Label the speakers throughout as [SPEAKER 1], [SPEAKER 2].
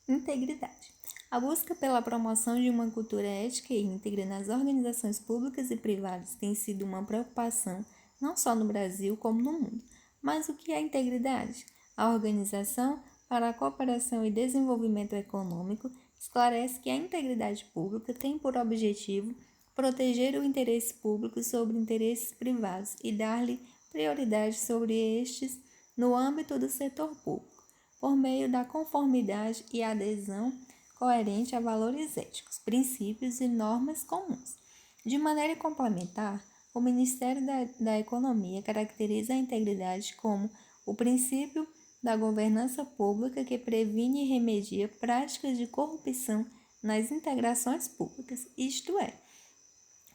[SPEAKER 1] Integridade. A busca pela promoção de uma cultura ética e íntegra nas organizações públicas e privadas tem sido uma preocupação não só no Brasil como no mundo. Mas o que é integridade? A Organização para a Cooperação e Desenvolvimento Econômico esclarece que a integridade pública tem por objetivo proteger o interesse público sobre interesses privados e dar-lhe prioridade sobre estes no âmbito do setor público, por meio da conformidade e adesão coerente a valores éticos, princípios e normas comuns. De maneira complementar, o Ministério da Economia caracteriza a integridade como o princípio da governança pública que previne e remedia práticas de corrupção nas integrações públicas, isto é,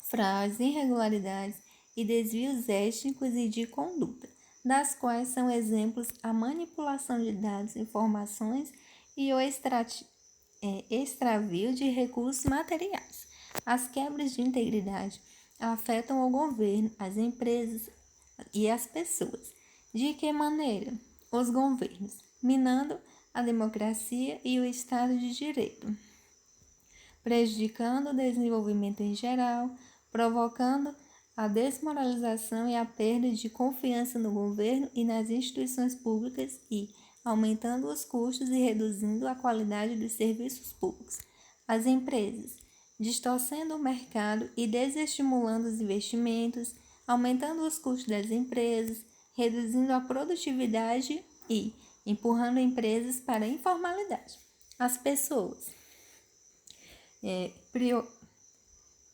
[SPEAKER 1] fraudes, irregularidades e desvios étnicos e de conduta, das quais são exemplos a manipulação de dados, informações e o extravio de recursos materiais. As quebras de integridade afetam o governo, as empresas e as pessoas. De que maneira? Os governos, minando a democracia e o Estado de Direito, prejudicando o desenvolvimento em geral, provocando a desmoralização e a perda de confiança no governo e nas instituições públicas e aumentando os custos e reduzindo a qualidade dos serviços públicos. As empresas, distorcendo o mercado e desestimulando os investimentos, aumentando os custos das empresas, reduzindo a produtividade e empurrando empresas para a informalidade. As pessoas,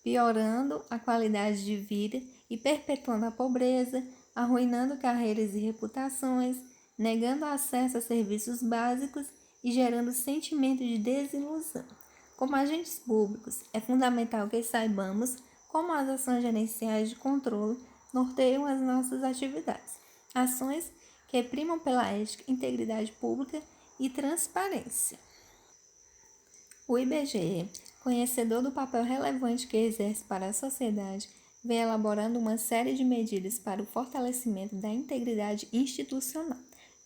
[SPEAKER 1] piorando a qualidade de vida e perpetuando a pobreza, arruinando carreiras e reputações, negando acesso a serviços básicos e gerando sentimento de desilusão. Como agentes públicos, é fundamental que saibamos como as ações gerenciais de controle norteiam as nossas atividades. Ações que primam pela ética, integridade pública e transparência. O IBGE, conhecedor do papel relevante que exerce para a sociedade, vem elaborando uma série de medidas para o fortalecimento da integridade institucional,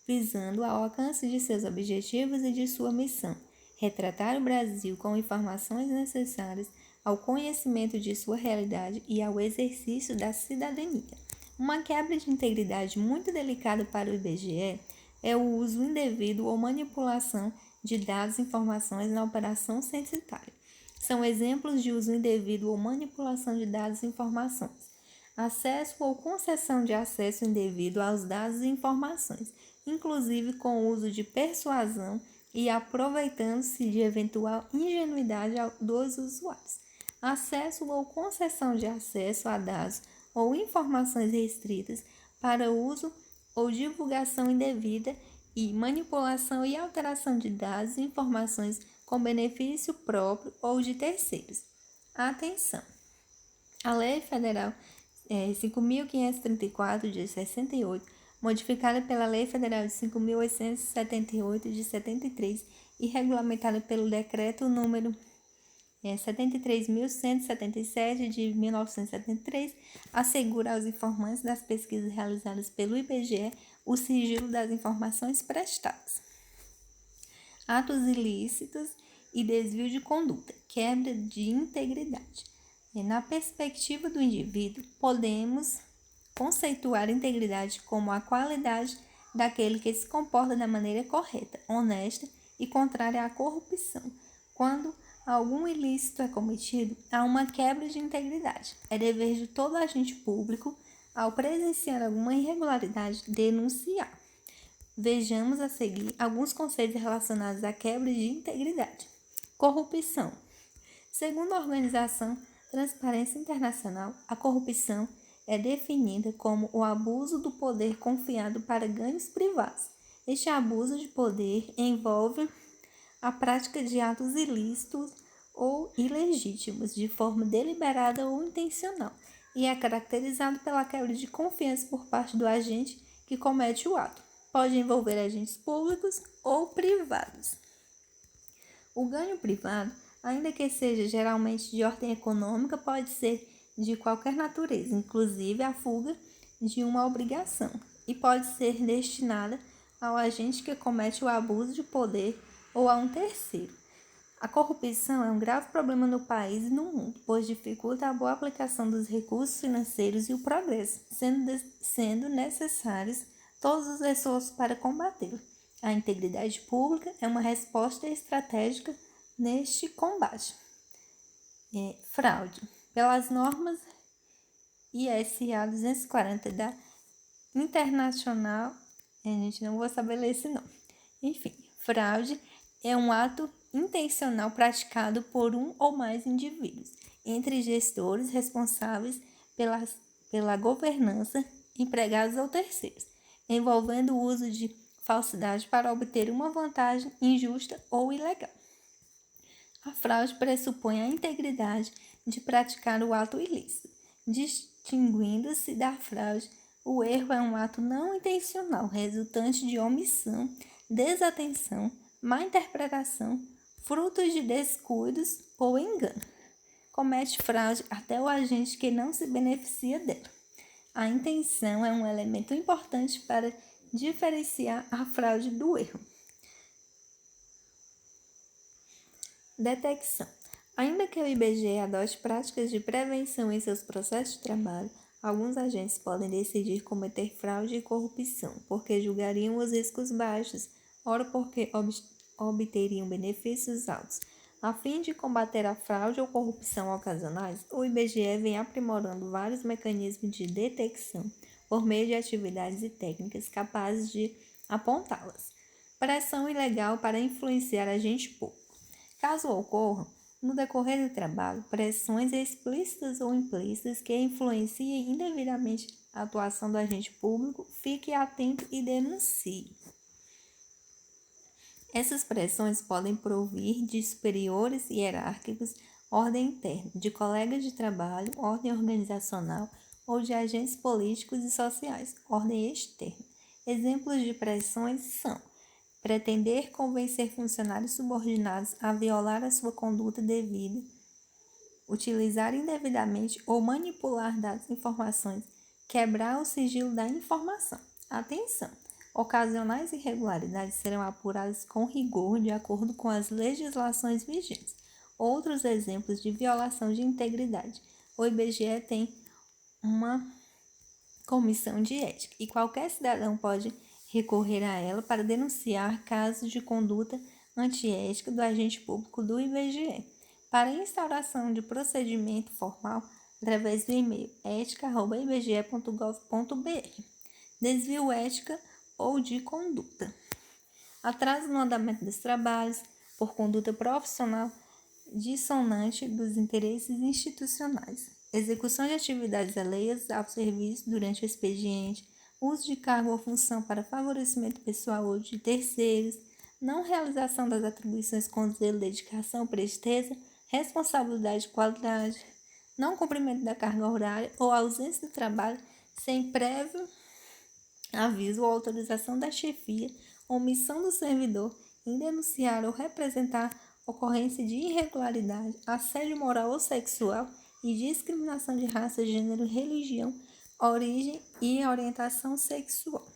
[SPEAKER 1] visando ao alcance de seus objetivos e de sua missão, retratar o Brasil com informações necessárias ao conhecimento de sua realidade e ao exercício da cidadania. Uma quebra de integridade muito delicada para o IBGE é o uso indevido ou manipulação de dados e informações na operação censitária. São exemplos de uso indevido ou manipulação de dados e informações: acesso ou concessão de acesso indevido aos dados e informações, inclusive com o uso de persuasão e aproveitando-se de eventual ingenuidade dos usuários. Acesso ou concessão de acesso a dados ou informações restritas para uso ou divulgação indevida e manipulação e alteração de dados e informações com benefício próprio ou de terceiros. Atenção! A Lei Federal 5.534 de 68, modificada pela Lei Federal de 5.878 de 73 e regulamentada pelo Decreto número 73.177 de 1973, assegura aos informantes das pesquisas realizadas pelo IBGE o sigilo das informações prestadas. Atos ilícitos e desvio de conduta, quebra de integridade. Na perspectiva do indivíduo, podemos conceituar integridade como a qualidade daquele que se comporta da maneira correta, honesta e contrária à corrupção. Quando algum ilícito é cometido, há uma quebra de integridade. É dever de todo agente público, ao presenciar alguma irregularidade, denunciar. Vejamos a seguir alguns conceitos relacionados à quebra de integridade. Corrupção. Segundo a Organização Transparência Internacional, a corrupção é definida como o abuso do poder confiado para ganhos privados. Este abuso de poder envolve a prática de atos ilícitos ou ilegítimos de forma deliberada ou intencional e é caracterizado pela quebra de confiança por parte do agente que comete o ato. Pode envolver agentes públicos ou privados. O ganho privado, ainda que seja geralmente de ordem econômica, pode ser de qualquer natureza, inclusive a fuga de uma obrigação, e pode ser destinada ao agente que comete o abuso de poder ou a um terceiro. A corrupção é um grave problema no país e no mundo, pois dificulta a boa aplicação dos recursos financeiros e o progresso, sendo necessários todos os esforços para combatê-lo. A integridade pública é uma resposta estratégica neste combate. Fraude. Pelas normas ISA 240 da Internacional, não vou saber ler esse nome. Enfim, fraude é um ato intencional praticado por um ou mais indivíduos, entre gestores responsáveis pela governança, empregados ou terceiros, envolvendo o uso de falsidade para obter uma vantagem injusta ou ilegal. A fraude pressupõe a integridade de praticar o ato ilícito. Distinguindo-se da fraude, o erro é um ato não intencional, resultante de omissão, desatenção, má interpretação, frutos de descuidos ou engano. Comete fraude até o agente que não se beneficia dela. A intenção é um elemento importante para diferenciar a fraude do erro. Detecção. Ainda que o IBGE adote práticas de prevenção em seus processos de trabalho, alguns agentes podem decidir cometer fraude e corrupção, porque julgariam os riscos baixos, ora porque obteriam benefícios altos. A fim de combater a fraude ou corrupção ocasionais, o IBGE vem aprimorando vários mecanismos de detecção por meio de atividades e técnicas capazes de apontá-las. Pressão ilegal para influenciar agente público. Caso ocorram, no decorrer do trabalho, pressões explícitas ou implícitas que influenciem indevidamente a atuação do agente público, fique atento e denuncie. Essas pressões podem provir de superiores hierárquicos, ordem interna, de colegas de trabalho, ordem organizacional ou de agentes políticos e sociais, ordem externa. Exemplos de pressões são: pretender convencer funcionários subordinados a violar a sua conduta devida, utilizar indevidamente ou manipular dados e informações, quebrar o sigilo da informação. Atenção! Ocasionais irregularidades serão apuradas com rigor de acordo com as legislações vigentes. Outros exemplos de violação de integridade. O IBGE tem uma comissão de ética e qualquer cidadão pode recorrer a ela para denunciar casos de conduta antiética do agente público do IBGE. Para instauração de procedimento formal, através do e-mail ética@ibge.gov.br. Desvio ética ou de conduta. Atraso no andamento dos trabalhos por conduta profissional dissonante dos interesses institucionais. Execução de atividades alheias ao serviço durante o expediente, uso de cargo ou função para favorecimento pessoal ou de terceiros, não realização das atribuições com zelo, dedicação, presteza, responsabilidade e qualidade, não cumprimento da carga horária ou ausência do trabalho sem prévio aviso ou autorização da chefia, omissão do servidor em denunciar ou representar ocorrência de irregularidade, assédio moral ou sexual e discriminação de raça, gênero, religião, origem e orientação sexual,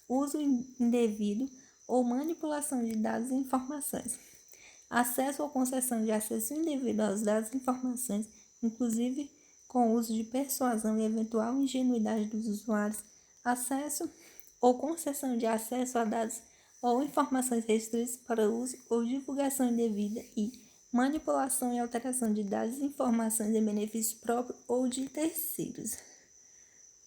[SPEAKER 1] uso indevido ou manipulação de dados e informações, acesso ou concessão de acesso indevido aos dados e informações, inclusive com uso de persuasão e eventual ingenuidade dos usuários, acesso ou concessão de acesso a dados ou informações restritas para uso ou divulgação indevida e manipulação e alteração de dados e informações em benefício próprio ou de terceiros.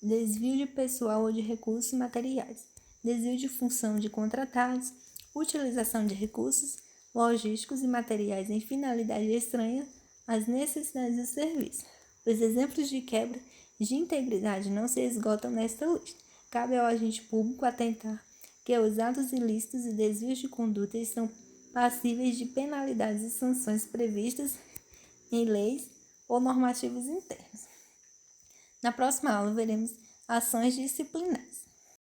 [SPEAKER 1] Desvio de pessoal ou de recursos materiais, desvio de função de contratados, utilização de recursos logísticos e materiais em finalidade estranha às necessidades do serviço. Os exemplos de quebra de integridade não se esgotam nesta lista. Cabe ao agente público atentar que os atos ilícitos e desvios de conduta são passíveis de penalidades e sanções previstas em leis ou normativos internos. Na próxima aula, veremos ações disciplinares.